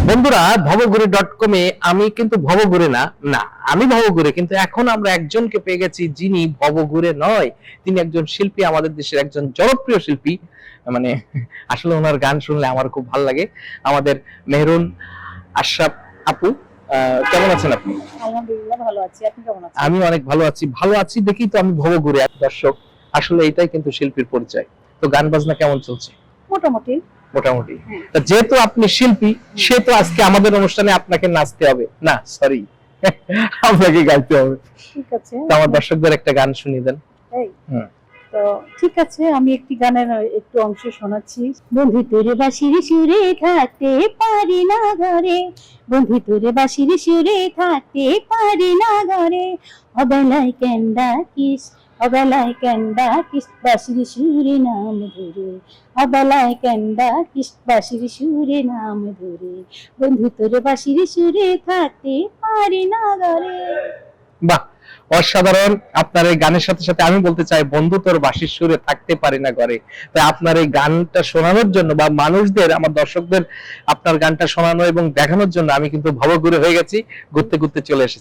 বন্ধুরা, ভবঘুরে.com এ আমি কিন্তু ভবঘুরে না আমি ভবঘুরে, কিন্তু এখন আমরা একজনকে পেয়ে গেছি যিনি ভবঘুরে নয়, তিনি একজন শিল্পী, আমাদের দেশের একজন জনপ্রিয় শিল্পী। মানে আসলে ওনার গান শুনলে আমার খুব ভালো লাগে। আমাদের মেহরুন আশরাফ আপু, কেমন আছেন আপনি? আলহামদুলিল্লাহ ভালো আছি। আপনি কেমন আছেন? আমি অনেক ভালো আছি দেখি তো আমি ভবঘুরে। দর্শক, আসলে এটাই কিন্তু শিল্পীর পরিচয়। তো গান বাজনা কেমন চলছে? মোটামুটি। মোটামুটি। যেহেতু আপনি শিল্পী, সেহেতু আজকে আমাদের অনুষ্ঠানে আপনাকে নাচতে হবে, না সরি আপনাকে গাইতে হবে। ঠিক আছে। তো আমার দর্শকদের একটা গান শুনিয়ে দেন। এই তো ঠিক আছে, আমি একটি গানের একটু অংশ শোনাচ্ছি। বন্ধু তোরে বাঁশির সুরে থাকতে পারি না ঘরে, বন্ধু তোরে বাঁশির সুরে থাকতে পারি না ঘরে, অবেলায় কেন্ডা কিস, অবেলায় কেন্ডা কিস বাঁশির সুরে নাম ধরে, অবেলায় কেন্ডা কিস বাঁশির সুরে নাম ধরে, বন্ধু তোরে বাঁশির সুরে থাকতে পারি না ঘরে। বাহ, অসাধারণ। আপনার এই গানের সাথে সাথে আমি বলতে চাই, বন্ধু তোর বাঁশির সুরে থাকতে পারি না ঘরে। তাই আপনার এই গানটা শোনানোর জন্য বা মানুষদের, আমার দর্শকদের আপনার গানটা শোনানো এবং দেখানোর জন্য আমি কিন্তু ভবঘুরে হয়ে গেছি, ঘুরতে ঘুরতে চলে এসেছি।